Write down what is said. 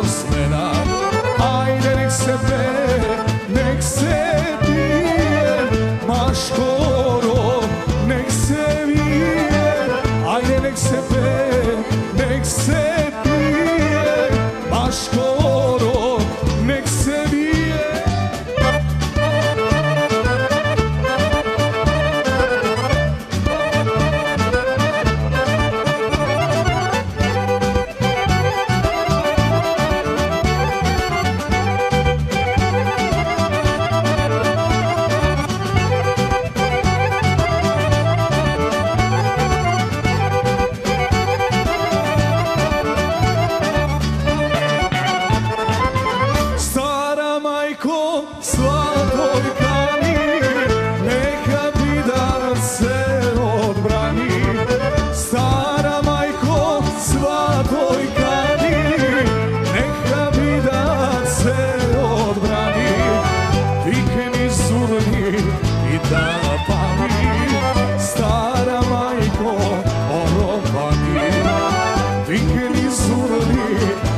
smena. Ajde nek se peje, nek se pije, maškoro, nek se vije. Ajde nek se peje, nek se pije, maškoro, nek se vije. Slatoj kani, neka vida se odbrani. Stara majko, slatoj kani, neka vida se odbrani. Vikni zurni i da pani, stara majko, orovani. Vikni zurni